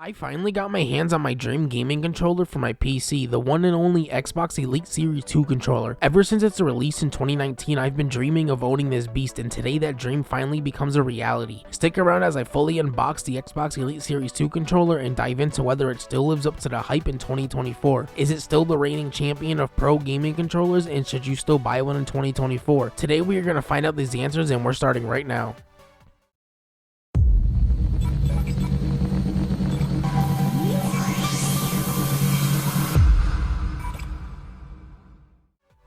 I finally got my hands on my dream gaming controller for my PC, the one and only Xbox Elite Series 2 controller. Ever since its release in 2019, I've been dreaming of owning this beast, and today that dream finally becomes a reality. Stick around as I fully unbox the Xbox Elite Series 2 controller and dive into whether it still lives up to the hype in 2024. Is it still the reigning champion of pro gaming controllers, and should you still buy one in 2024? Today we are going to find out these answers, and we're starting right now.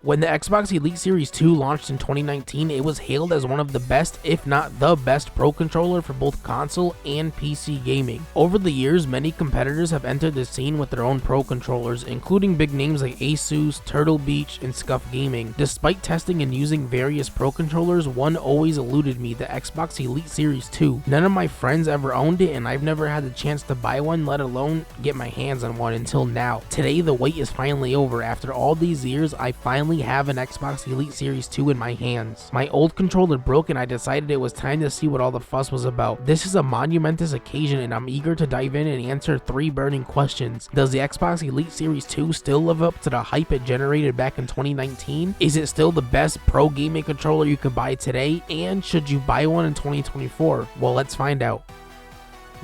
When the Xbox Elite Series 2 launched in 2019, it was hailed as one of the best, if not the best, pro controller for both console and PC gaming. Over the years, many competitors have entered the scene with their own pro controllers, including big names like Asus, Turtle Beach, and Scuf Gaming. Despite testing and using various pro controllers, one always eluded me: the Xbox Elite Series 2. None of my friends ever owned it, and I've never had the chance to buy one, let alone get my hands on one until now. Today, the wait is finally over. After all these years, I finally have an Xbox Elite Series 2 in my hands. My old controller broke and I decided it was time to see what all the fuss was about. This is a monumentous occasion and I'm eager to dive in and answer 3 burning questions. Does the Xbox Elite Series 2 still live up to the hype it generated back in 2019? Is it still the best pro gaming controller you could buy today? And should you buy one in 2024? Well, let's find out.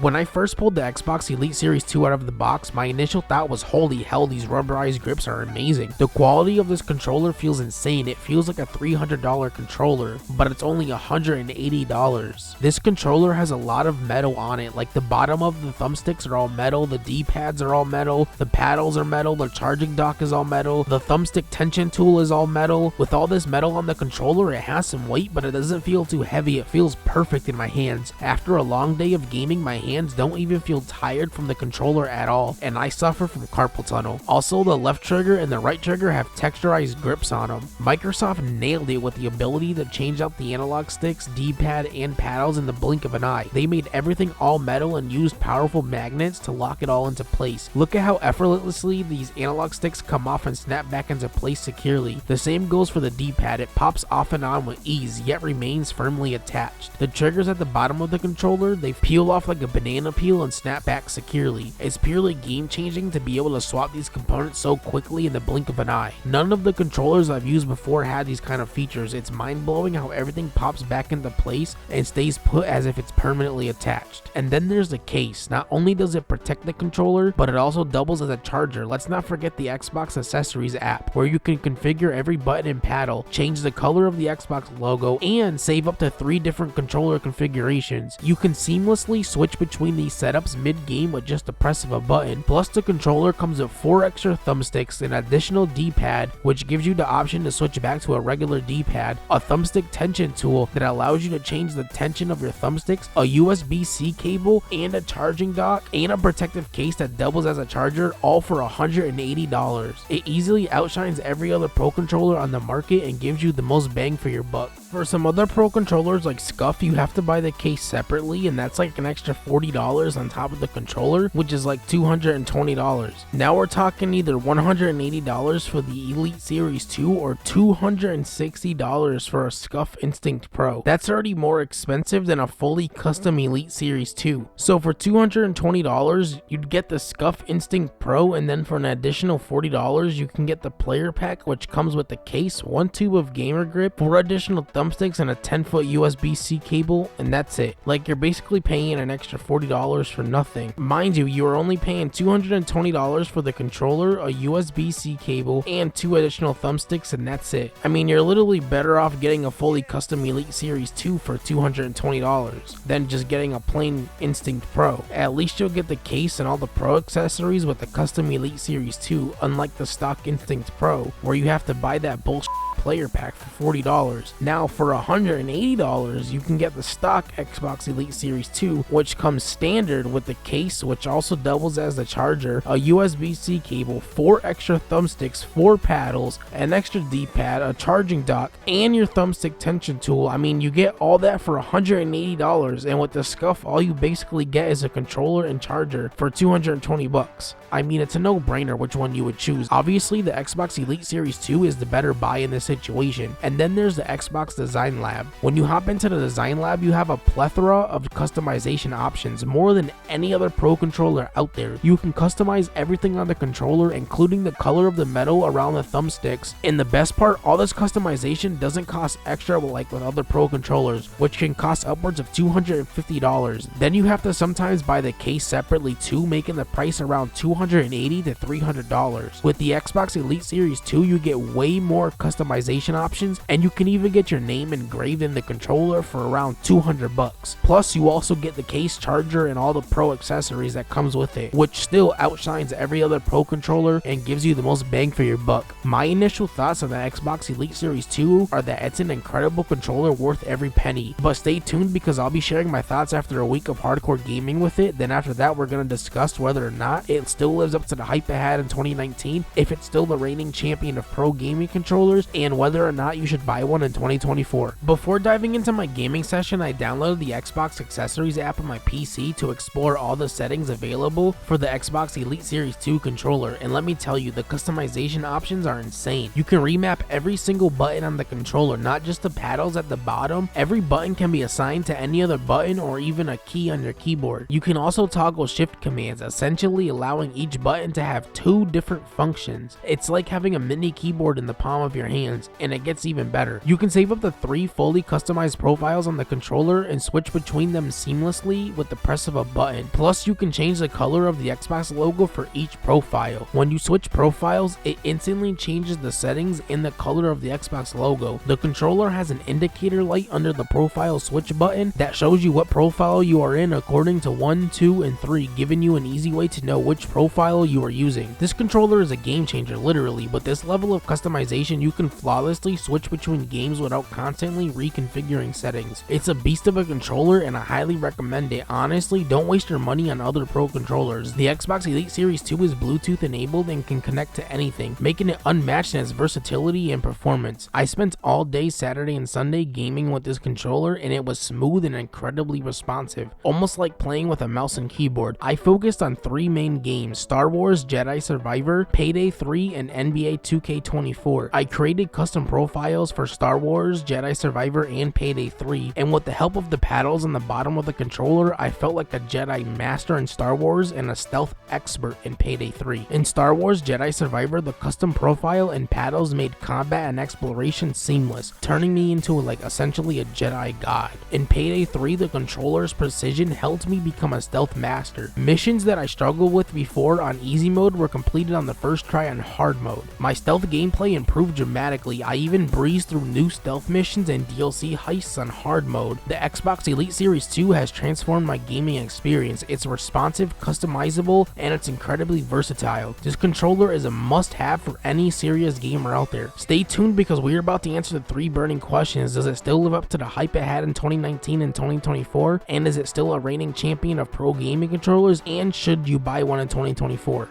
When I first pulled the Xbox Elite Series 2 out of the box, my initial thought was, holy hell, these rubberized grips are amazing. The quality of this controller feels insane. It feels like a $300 controller, but it's only $180. This controller has a lot of metal on it, like the bottom of the thumbsticks are all metal, the D-pads are all metal, the paddles are metal, the charging dock is all metal, the thumbstick tension tool is all metal. With all this metal on the controller, it has some weight, but it doesn't feel too heavy. It feels perfect in my hands. After a long day of gaming, my hands don't even feel tired from the controller at all, and I suffer from carpal tunnel. Also, the left trigger and the right trigger have texturized grips on them. Microsoft nailed it with the ability to change out the analog sticks, D-pad, and paddles in the blink of an eye. They made everything all metal and used powerful magnets to lock it all into place. Look at how effortlessly these analog sticks come off and snap back into place securely. The same goes for the D-pad. It pops off and on with ease, yet remains firmly attached. The triggers at the bottom of the controller, they peel off like a banana peel and snap back securely. It's purely game changing to be able to swap these components so quickly in the blink of an eye. None of the controllers I've used before had these kind of features. It's mind blowing how everything pops back into place and stays put as if it's permanently attached. And then there's the case. Not only does it protect the controller, but it also doubles as a charger. Let's not forget the Xbox Accessories app, where you can configure every button and paddle, change the color of the Xbox logo, and save up to 3 different controller configurations. You can seamlessly switch between these setups mid-game with just the press of a button. Plus, the controller comes with 4 extra thumbsticks, an additional D-pad, which gives you the option to switch back to a regular D-pad, a thumbstick tension tool that allows you to change the tension of your thumbsticks, a USB-C cable, and a charging dock, and a protective case that doubles as a charger, all for $180. It easily outshines every other pro controller on the market and gives you the most bang for your buck. For some other pro controllers like Scuf, you have to buy the case separately, and that's like an extra $40 on top of the controller, which is like $220. Now we're talking either $180 for the Elite Series 2 or $260 for a Scuf Instinct Pro. That's already more expensive than a fully custom Elite Series 2. So for $220, you'd get the Scuf Instinct Pro, and then for an additional $40, you can get the player pack, which comes with the case, 1 tube of gamer grip, 4 additional thumbsticks, and a 10-foot USB-C cable, and that's it. Like, you're basically paying an extra $40 for nothing. Mind you are only paying $220 for the controller, a USB-C cable, and 2 additional thumbsticks, and that's it. I mean, you're literally better off getting a fully custom Elite Series 2 for $220 than just getting a plain Instinct Pro. At least you'll get the case and all the pro accessories with the custom Elite Series 2, unlike the stock Instinct Pro, where you have to buy that bullshit player pack for $40. Now for $180, you can get the stock Xbox Elite Series 2, which comes standard with the case, which also doubles as the charger, a USB-C cable, 4 extra thumbsticks, 4 paddles, an extra D-pad, a charging dock, and your thumbstick tension tool. I mean, you get all that for $180, and with the Scuf, all you basically get is a controller and charger for $220. I mean, it's a no-brainer which one you would choose. Obviously, the Xbox Elite Series 2 is the better buy in this situation. And then there's the Xbox Design Lab. When you hop into the Design Lab, you have a plethora of customization options options, more than any other Pro controller out there. You can customize everything on the controller, including the color of the metal around the thumbsticks, and the best part, all this customization doesn't cost extra like with other Pro controllers, which can cost upwards of $250. Then you have to sometimes buy the case separately too, making the price around $280 to $300. With the Xbox Elite Series 2, you get way more customization options, and you can even get your name engraved in the controller for around $200. Plus, you also get the case, charger, and all the Pro accessories that comes with it, which still outshines every other Pro controller and gives you the most bang for your buck. My initial thoughts on the Xbox Elite Series 2 are that it's an incredible controller worth every penny, but stay tuned because I'll be sharing my thoughts after a week of hardcore gaming with it. Then after that, we're going to discuss whether or not it still lives up to the hype it had in 2019, if it's still the reigning champion of Pro gaming controllers, and whether or not you should buy one in 2024. Before diving into my gaming session, I downloaded the Xbox Accessories app on my PC to explore all the settings available for the Xbox Elite Series 2 controller, and let me tell you, the customization options are insane. You can remap every single button on the controller, not just the paddles at the bottom. Every button can be assigned to any other button or even a key on your keyboard. You can also toggle shift commands, essentially allowing each button to have two different functions. It's like having a mini keyboard in the palm of your hands, and it gets even better. You can save up to 3 fully customized profiles on the controller and switch between them seamlessly with the press of a button. Plus, you can change the color of the Xbox logo for each profile. When you switch profiles, it instantly changes the settings and the color of the Xbox logo. The controller has an indicator light under the profile switch button that shows you what profile you are in according to 1, 2, and 3, giving you an easy way to know which profile you are using. This controller is a game changer, literally. With this level of customization, you can flawlessly switch between games without constantly reconfiguring settings. It's a beast of a controller, and I highly recommend it. Honestly, don't waste your money on other Pro controllers. The Xbox Elite Series 2 is Bluetooth enabled and can connect to anything, making it unmatched in its versatility and performance. I spent all day Saturday and Sunday gaming with this controller, and it was smooth and incredibly responsive, almost like playing with a mouse and keyboard. I focused on 3 main games: Star Wars Jedi Survivor, Payday 3, and NBA 2K24. I created custom profiles for Star Wars Jedi Survivor and Payday 3, and with the help of the paddles on the bottom of the controller, I felt like a Jedi master in Star Wars and a stealth expert in Payday 3. In Star Wars Jedi Survivor, the custom profile and paddles made combat and exploration seamless, turning me into essentially a Jedi god. In Payday 3, the controller's precision helped me become a stealth master. Missions that I struggled with before on easy mode were completed on the first try on hard mode. My stealth gameplay improved dramatically. I even breezed through new stealth missions and DLC heists on hard mode. The Xbox Elite Series 2 has transformed my gaming experience. It's responsive, customizable, and it's incredibly versatile. This controller is a must-have for any serious gamer out there. Stay tuned because we're about to answer the 3 burning questions. Does it still live up to the hype it had in 2019 and 2024? And is it still a reigning champion of Pro gaming controllers? And should you buy one in 2024?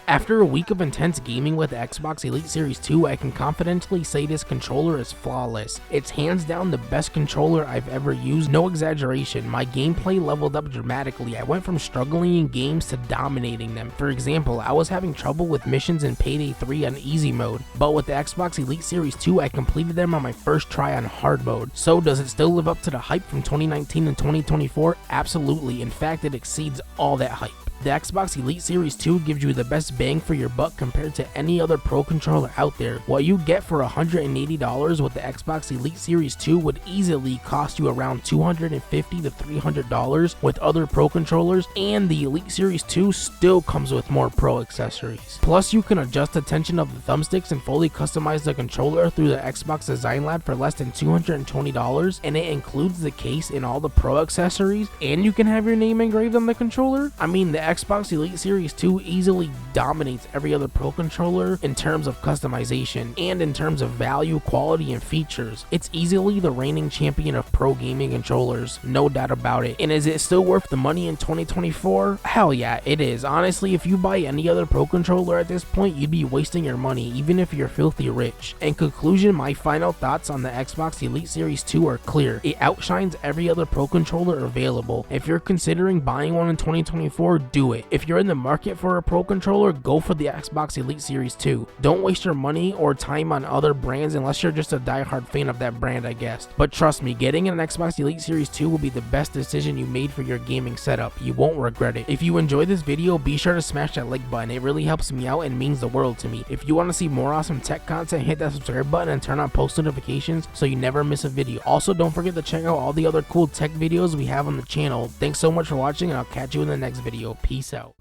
After a week of intense gaming with the Xbox Elite Series 2, I can confidently say this controller is flawless. It's hands down the best controller I've ever used, no exaggeration. My gameplay leveled up dramatically. I went from struggling in games to dominating them. For example, I was having trouble with missions in Payday 3 on easy mode, but with the Xbox Elite Series 2, I completed them on my first try on hard mode. So does it still live up to the hype from 2019 and 2024? Absolutely. In fact, it exceeds all that hype. The Xbox Elite Series 2 gives you the best bang for your buck compared to any other Pro controller out there. What you get for $180 with the Xbox Elite Series 2 would easily cost you around $250 to $300 with other Pro controllers, and the Elite Series 2 still comes with more Pro accessories. Plus, you can adjust the tension of the thumbsticks and fully customize the controller through the Xbox Design Lab for less than $220, and it includes the case and all the Pro accessories, and you can have your name engraved on the controller. I mean, the Xbox Elite Series 2 easily dominates every other Pro controller in terms of customization and in terms of value, quality, and features. It's easily the reigning champion of Pro gaming controllers, no doubt about it. And is it still worth the money in 2024? Hell yeah, it is. Honestly, if you buy any other Pro controller at this point, you'd be wasting your money, even if you're filthy rich. In conclusion, my final thoughts on the Xbox Elite Series 2 are clear. It outshines every other Pro controller available. If you're considering buying one in 2024, do it. If you're in the market for a Pro Controller, go for the Xbox Elite Series 2. Don't waste your money or time on other brands unless you're just a diehard fan of that brand, I guess. But trust me, getting an Xbox Elite Series 2 will be the best decision you made for your gaming setup. You won't regret it. If you enjoyed this video, be sure to smash that like button. It really helps me out and means the world to me. If you want to see more awesome tech content, hit that subscribe button and turn on post notifications so you never miss a video. Also, don't forget to check out all the other cool tech videos we have on the channel. Thanks so much for watching, and I'll catch you in the next video. Peace out.